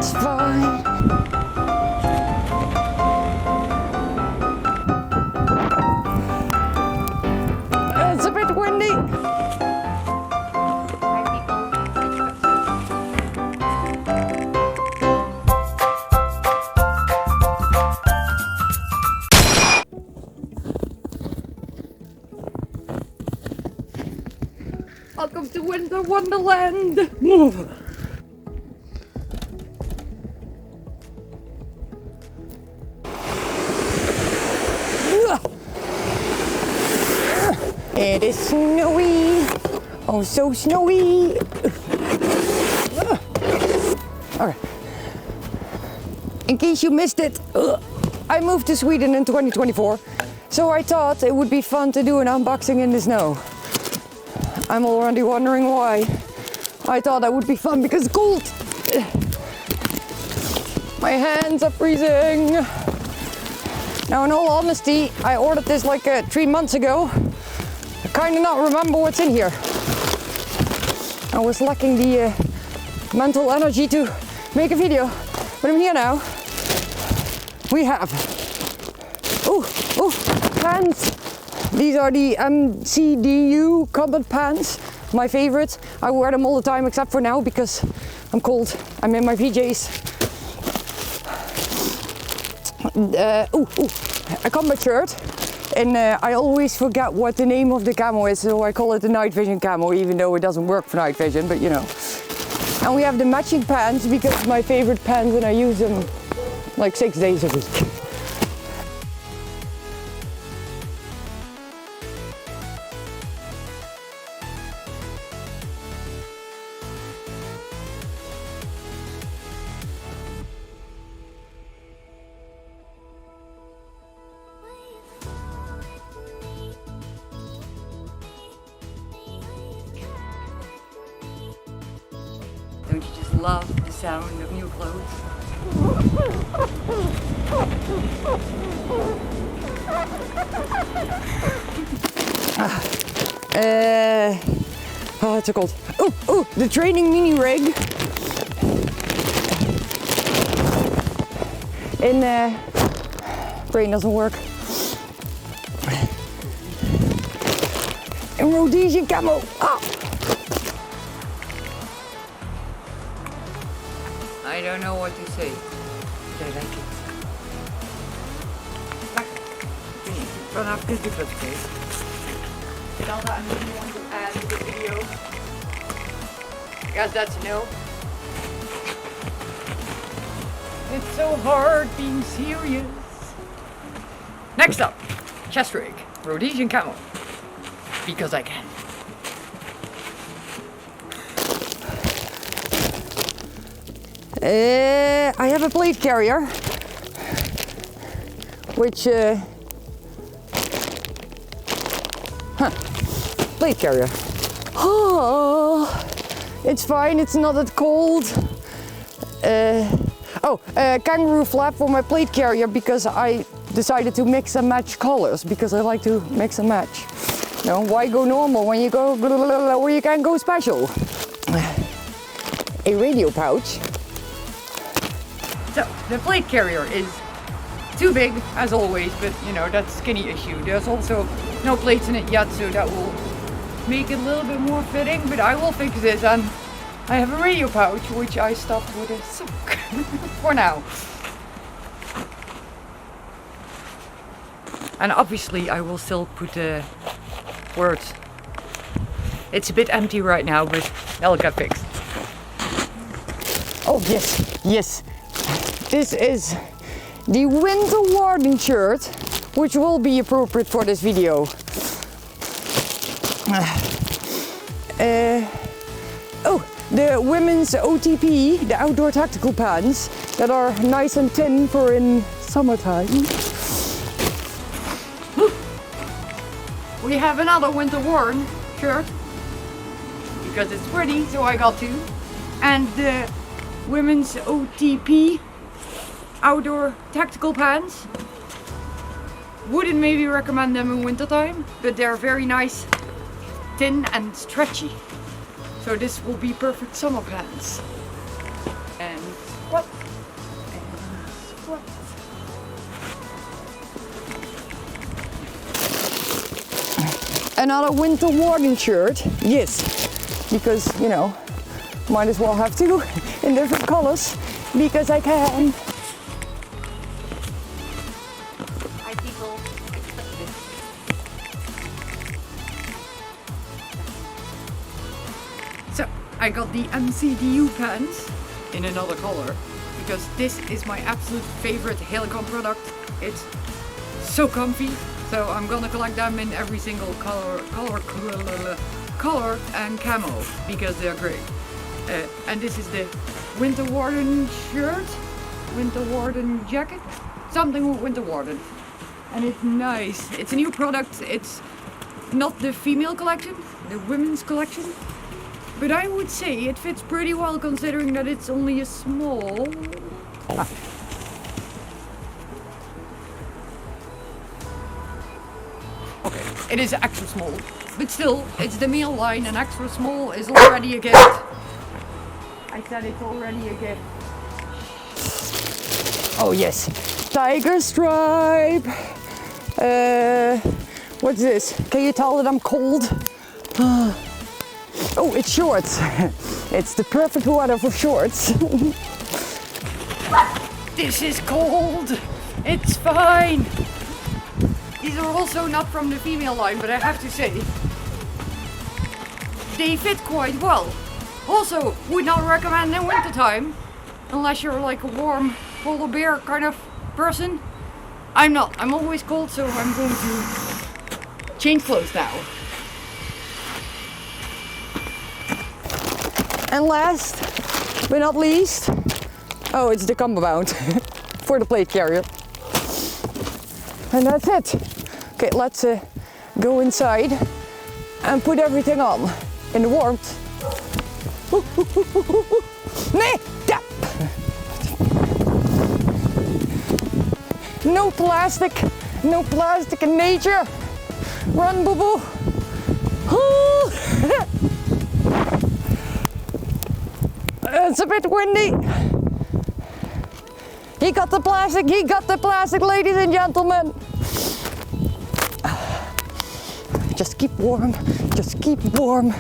it's fine. It's a bit windy. Welcome to Winter Wonderland. It is snowy. Oh, so snowy. Alright. In case you missed it, I moved to Sweden in 2024, so I thought it would be fun to do an unboxing in the snow. I'm already wondering why. I thought that would be fun because it's cold. My hands are freezing. Now, in all honesty, I ordered this like 3 months ago. I kind of not remember what's in here. I was lacking the mental energy to make a video, but I'm here now. We have, pants. These are the MCDU combat pants, my favorite. I wear them all the time except for now because I'm cold. I'm in my PJs. A combat shirt. And I always forget what the name of the camo is, so I call it the night vision camo, even though it doesn't work for night vision, but you know. And we have the matching pants because it's my favorite pants and I use them like 6 days a week. Don't you just love the sound of new clothes? Oh, it's so cold. Oh, the training mini rig. In brain doesn't work. In Rhodesian camo. Ah. I don't know what to say, but I like it. Vanaf dit is het oké. Did all that anything you want to add to the video? Guys, that's a no. It's so hard being serious. Next up, chest rig, Rhodesian camo. Because I can. I have a Plaid carrier, which, Plaid carrier. Oh, it's fine, it's not that cold. Kangaroo flap for my Plaid carrier because I decided to mix and match colors because I like to mix and match. You know, why go normal when you go where you can go special? A radio pouch. So, the Plaid carrier is too big, as always, but you know, that's a skinny issue. There's also no plates in it yet, so that will make it a little bit more fitting, but I will fix this, and I have a radio pouch, which I stuffed with a sock for now. And obviously I will still put the words. It's a bit empty right now, but that'll get fixed. Oh yes. This is the winter Warden shirt, which will be appropriate for this video. The women's OTP, the outdoor tactical pants, that are nice and thin for in summertime. We have another winter Warden shirt, because it's pretty, so I got two. And the women's OTP outdoor tactical pants. Wouldn't maybe recommend them in wintertime, but they're very nice, thin and stretchy. So this will be perfect summer pants. And squat, and squat. Another winter Warden shirt, yes, because, you know, might as well have two in different colors, because I can. Hi people, expect this. So, I got the MCDU pants in another color, because this is my absolute favorite Helikon product. It's so comfy, so I'm gonna collect them in every single color and camo, because they're great. And this is the Winter Warden shirt, Winter Warden jacket, something with Winter Warden. And it's nice. It's a new product. It's not the female collection, the women's collection. But I would say it fits pretty well considering that it's only a small. Okay, it is extra small. But still, it's the male line and extra small is already a gift. I said it's already a gift. Oh yes, tiger stripe. What's this? Can you tell that I'm cold? Oh, it's shorts. It's the perfect weather for shorts. This is cold. It's fine. These are also not from the female line, but I have to say, they fit quite well. Also, would not recommend in wintertime, unless you're like a warm polar bear kind of person. I'm not. I'm always cold, so I'm going to change clothes now. And last but not least, oh, it's the Cummerbund for the Plaid carrier. And that's it. Okay, let's go inside and put everything on in the warmth. Nee, ja. No plastic in nature. Run, boo boo. It's a bit windy. He got the plastic, ladies and gentlemen. Just keep warm, just keep warm.